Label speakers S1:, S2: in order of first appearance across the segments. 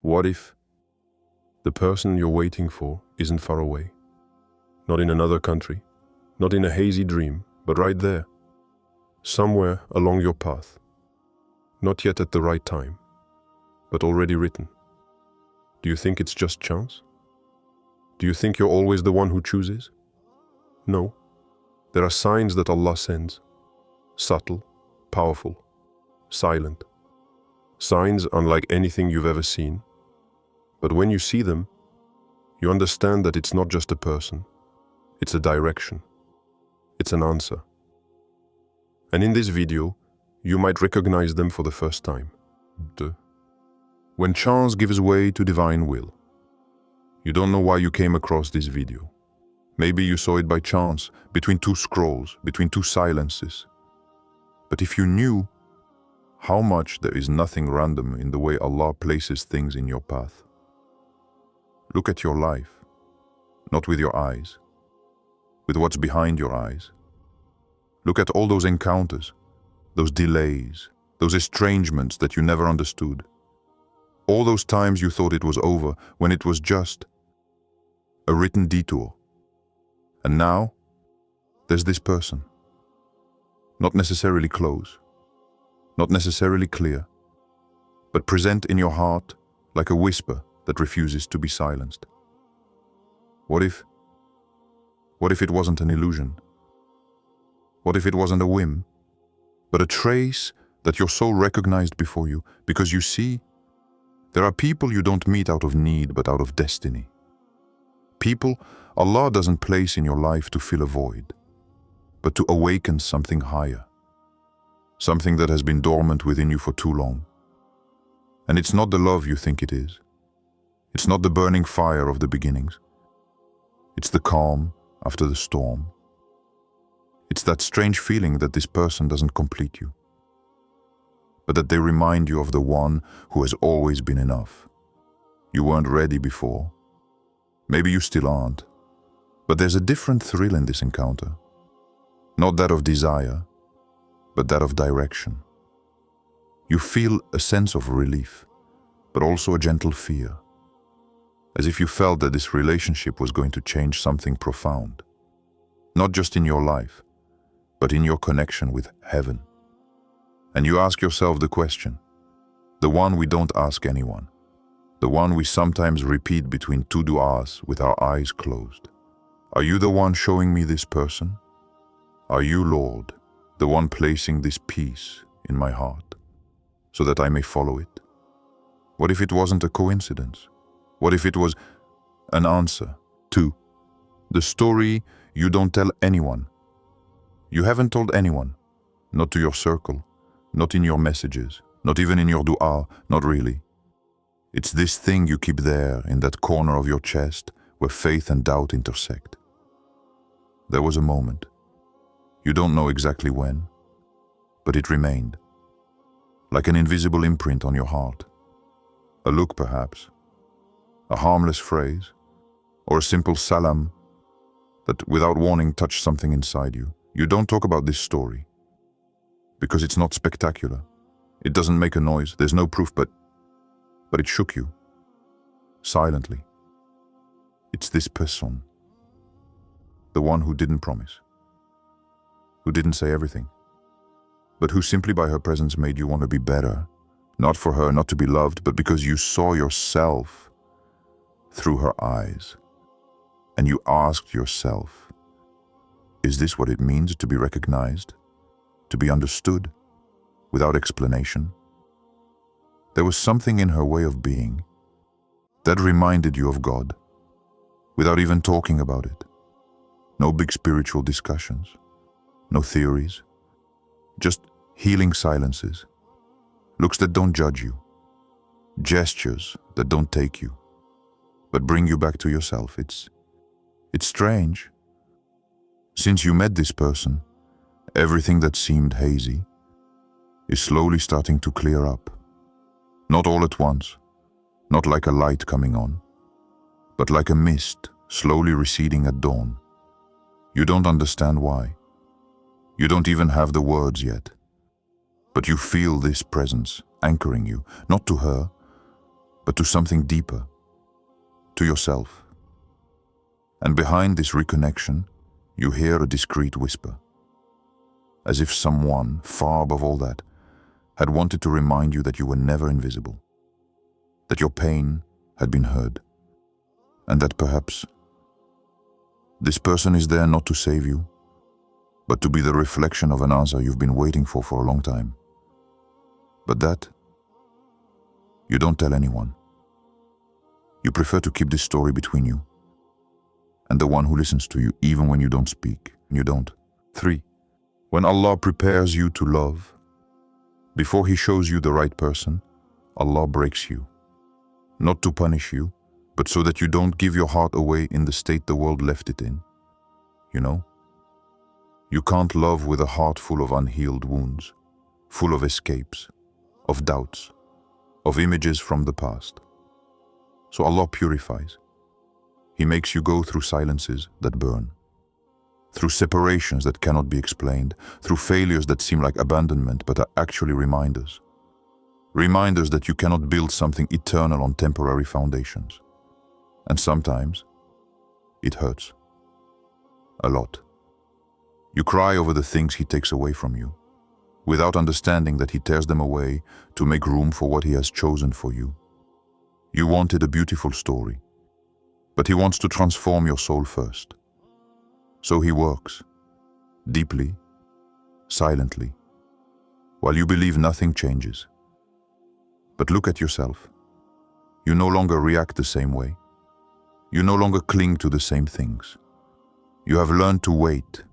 S1: What if the person you're waiting for isn't far away? Not in another country, not in a hazy dream, but right there, somewhere along your path. Not yet at the right time, but already written. Do you think it's just chance? Do you think you're always the one who chooses? No. There are signs that Allah sends. Subtle, powerful, silent. Signs unlike anything you've ever seen. But when you see them, you understand that it's not just a person. It's a direction. It's an answer. And in this video, you might recognize them for the first time. When chance gives way to divine will. You don't know why you came across this video. Maybe you saw it by chance, between two scrolls, between two silences. But if you knew how much there is nothing random in the way Allah places things in your path. Look at your life, not with your eyes, with what's behind your eyes. Look at all those encounters, those delays, those estrangements that you never understood. All those times you thought it was over when it was just a written detour. And now, there's this person. Not necessarily close, not necessarily clear, but present in your heart like a whisper that refuses to be silenced. What if it wasn't an illusion? What if it wasn't a whim, but a trace that your soul recognized before you? Because you see, there are people you don't meet out of need, but out of destiny. People Allah doesn't place in your life to fill a void, but to awaken something higher. Something that has been dormant within you for too long. And it's not the love you think it is. It's not the burning fire of the beginnings. It's the calm after the storm. It's that strange feeling that this person doesn't complete you, but that they remind you of the one who has always been enough. You weren't ready before. Maybe you still aren't. But there's a different thrill in this encounter. Not that of desire, but that of direction. You feel a sense of relief, but also a gentle fear. As if you felt that this relationship was going to change something profound. Not just in your life, but in your connection with heaven. And you ask yourself the question, the one we don't ask anyone, the one we sometimes repeat between two du'as with our eyes closed. Are you the one showing me this person? Are you, Lord, the one placing this peace in my heart, so that I may follow it? What if it wasn't a coincidence? What if it was an answer to the story you don't tell anyone? You haven't told anyone, not to your circle, not in your messages, not even in your dua, not really. It's this thing you keep there in that corner of your chest where faith and doubt intersect. There was a moment. You don't know exactly when, but it remained, like an invisible imprint on your heart. A look perhaps, a harmless phrase, or a simple salam that without warning touched something inside you. You don't talk about this story, because it's not spectacular. It doesn't make a noise, there's no proof, but it shook you, silently. It's this person, the one who didn't promise, who didn't say everything, but who simply by her presence made you want to be better, not for her, not to be loved, but because you saw yourself through her eyes, and you asked yourself, is this what it means to be recognized, to be understood, without explanation? There was something in her way of being that reminded you of God, without even talking about it. No big spiritual discussions, no theories, just healing silences, looks that don't judge you, gestures that don't take you, but bring you back to yourself. It's strange. Since you met this person, everything that seemed hazy is slowly starting to clear up. Not all at once, not like a light coming on, but like a mist slowly receding at dawn. You don't understand why. You don't even have the words yet. But you feel this presence anchoring you, not to her,
S2: but to something deeper, to yourself. And behind this reconnection, you hear a discreet whisper, as if someone, far above all that, had wanted to remind you that you were never invisible, that your pain had been heard, and that perhaps this person is there not to save you, but to be the reflection of an answer you've been waiting for a long time. But that, you don't tell anyone. You prefer to keep this story between you and the one who listens to you, even when you don't speak. You don't. 3. When Allah prepares you to love, before He shows you the right person, Allah breaks you. Not to punish you, but so that you don't give your heart away in the state the world left it in. You know? You can't love with a heart full of unhealed wounds, full of escapes, of doubts, of images from the past. So Allah purifies. He makes you go through silences that burn, through separations that cannot be explained, through failures that seem like abandonment but are actually reminders. Reminders that you cannot build something eternal on temporary foundations. And sometimes, it hurts. A lot. You cry over the things He takes away from you, without understanding that He tears them away to make room for what He has chosen for you. You wanted a beautiful story, but He wants to transform your soul first. So He works, deeply, silently, while you believe nothing changes. But look at yourself. You no longer react the same way. You no longer cling to the same things. You have learned to wait,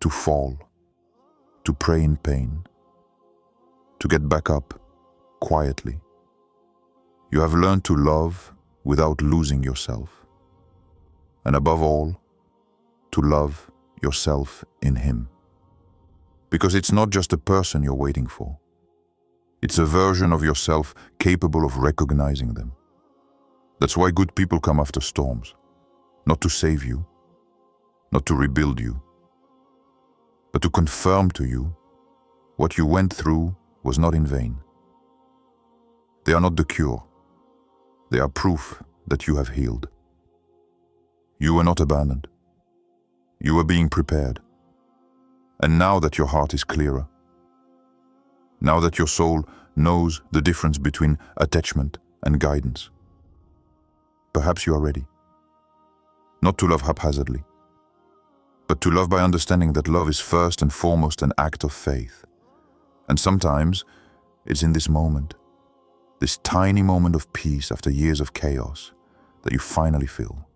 S2: to fall, to pray in pain, to get back up quietly. You have learned to love without losing yourself. And above all, to love yourself in Him. Because it's not just a person you're waiting for. It's a version of yourself capable of recognizing them. That's why good people come after storms, not to save you, not to rebuild you, but to confirm to you what you went through was not in vain. They are not the cure. They are proof that you have healed. You were not abandoned. You were being prepared. And now that your heart is clearer, now that your soul knows the difference between attachment and guidance, perhaps you are ready. Not to love haphazardly, but to love by understanding that love is first and foremost an act of faith. And sometimes it's in this moment, this tiny moment of peace after years of chaos, that you finally feel,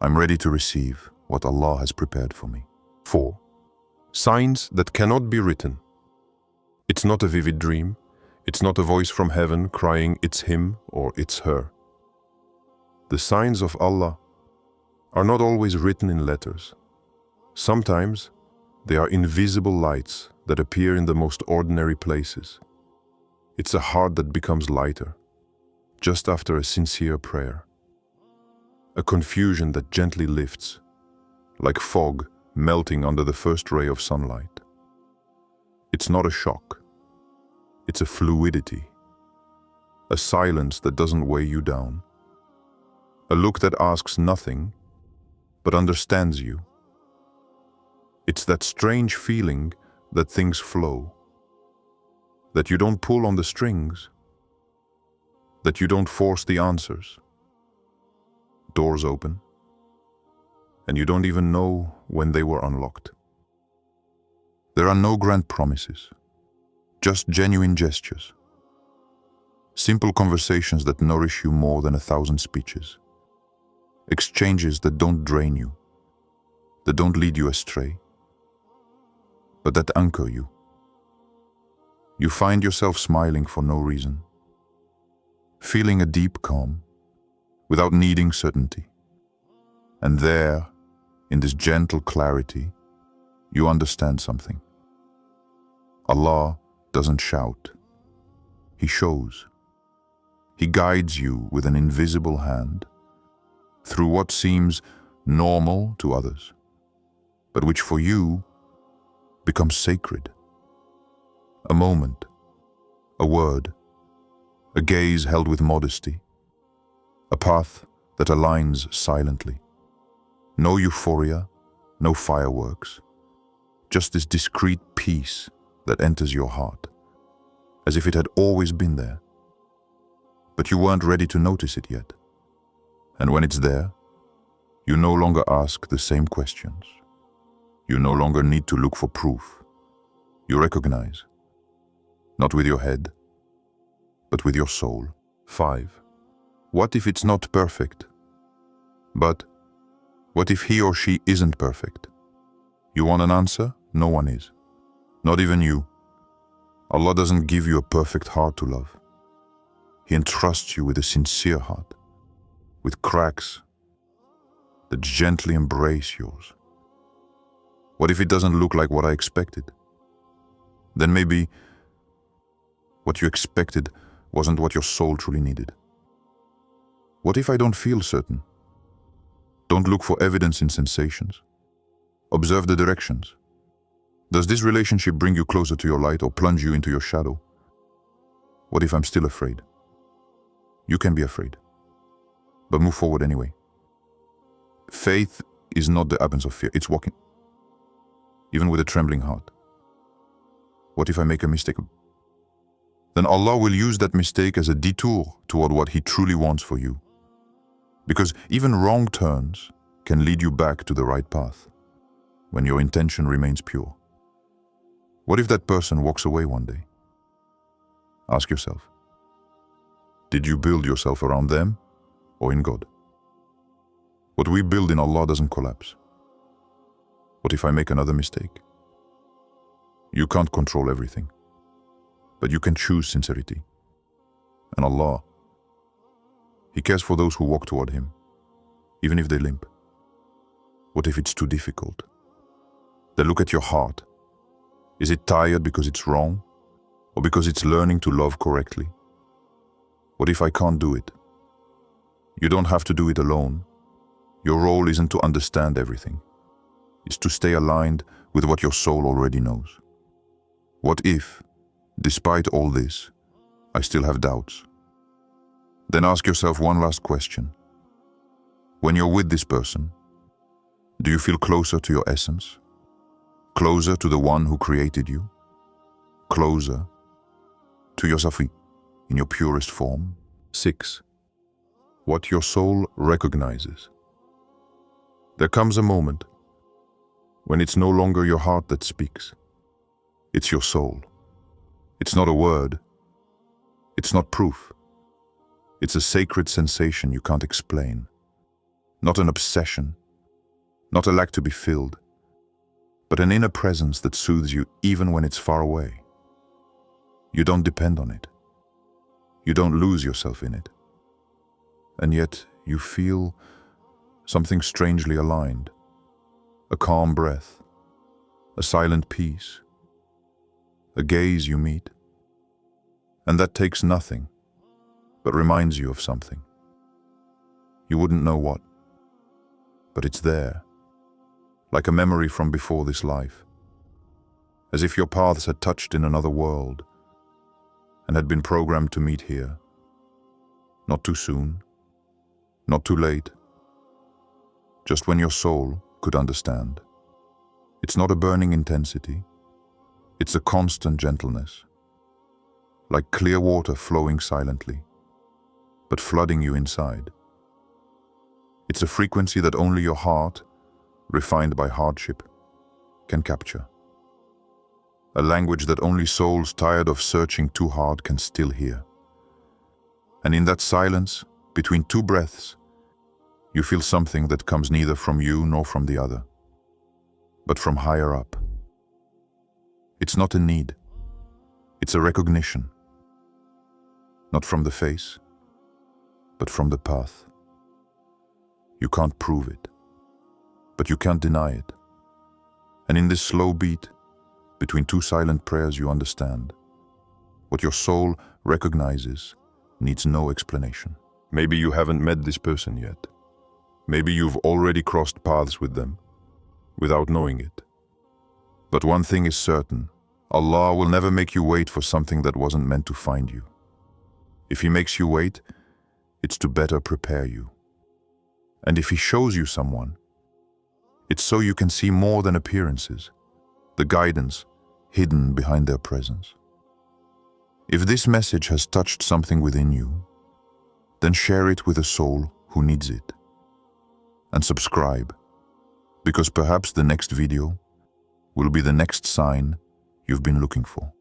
S2: I'm ready to receive what Allah has prepared for me.
S1: 4. Signs that cannot be written. It's not a vivid dream. It's not a voice from heaven crying, it's him or it's her. The signs of Allah are not always written in letters. Sometimes they are invisible lights that appear in the most ordinary places. It's a heart that becomes lighter, just after a sincere prayer. A confusion that gently lifts, like fog melting under the first ray of sunlight. It's not a shock. It's a fluidity. A silence that doesn't weigh you down. A look that asks nothing, but understands you. It's that strange feeling that things flow. That you don't pull on the strings. That you don't force the answers. Doors open, and you don't even know when they were unlocked. There are no grand promises, just genuine gestures. Simple conversations that nourish you more than 1,000 speeches. Exchanges that don't drain you, that don't lead you astray, but that anchor you. You find yourself smiling for no reason, feeling a deep calm, without needing certainty. And there, in this gentle clarity, you understand something. Allah doesn't shout. He shows. He guides you with an invisible hand through what seems normal to others, but which for you becomes sacred. A moment, a word,
S2: a gaze held with modesty, a path that aligns silently. No euphoria, no fireworks, just this discreet peace that enters your heart, as if it had always been there. But you weren't ready to notice it yet. And when it's there, you no longer ask the same questions. You no longer need to look for proof. You recognize, not with your head, but with your soul. 5. What if it's not perfect? But what if he or she isn't perfect? You want an answer? No one is. Not even you. Allah doesn't give you a perfect heart to love. He entrusts you with a sincere heart, with cracks that gently embrace yours. What if it doesn't look like what I expected? Then maybe what you expected wasn't what your soul truly needed. What if I don't feel certain? Don't look for evidence in sensations. Observe the directions. Does this relationship bring you closer to your light or plunge you into your shadow? What if I'm still afraid? You can be afraid, but move forward anyway. Faith is not the absence of fear, it's walking, even with a trembling heart. What if I make a mistake? Then Allah will use that mistake as a detour toward what He truly wants for you. Because even wrong turns can lead you back to the right path when your intention remains pure. What if that person walks away one day? Ask yourself, did you build yourself around them or in God? What we build in Allah doesn't collapse. What if I make another mistake? You can't control everything, but you can choose sincerity. And Allah, He cares for those who walk toward Him, even if they limp. What if it's too difficult? Then look at your heart. Is it tired because it's wrong, or because it's learning to love correctly? What if I can't do it? You don't have to do it alone. Your role isn't to understand everything. It's to stay aligned with what your soul already knows. What if, despite all this, I still have doubts? Then ask yourself one last question. When you're with this person, do you feel closer to your essence? Closer to the one who created you? Closer to your subtly, in your purest form? 6. What your soul recognizes. There comes a moment when it's no longer your heart that speaks. It's your soul. It's not a word. It's not proof. It's a sacred sensation you can't explain. Not an obsession. Not a lack to be filled. But an inner presence that soothes you even when it's far away. You don't depend on it. You don't lose yourself in it. And yet you feel something strangely aligned. A calm breath, a silent peace, a gaze you meet. And that takes nothing, but reminds you of something. You wouldn't know what, but it's there, like a memory from before this life, as if your paths had touched in another world and had been programmed to meet here. Not too soon, not too late, just when your soul could understand. It's not a burning intensity, it's a constant gentleness, like clear water flowing silently, but flooding you inside. It's a frequency that only your heart, refined by hardship, can capture. A language that only souls tired of searching too hard can still hear. And in that silence, between two breaths, you feel something that comes neither from you nor from the other, but from higher up. It's not a need, it's a recognition, not from the face, but from the path. You can't prove it, but you can't deny it. And in this slow beat, between two silent prayers, you understand. What your soul recognizes needs no explanation. Maybe you haven't met this person yet. Maybe you've already crossed paths with them, without knowing it. But one thing is certain, Allah will never make you wait for something that wasn't meant to find you. If he makes you wait, it's to better prepare you. And if he shows you someone, it's so you can see more than appearances, the guidance hidden behind their presence. If this message has touched something within you, then share it with a soul who needs it. And subscribe, because perhaps the next video will be the next sign you've been looking for.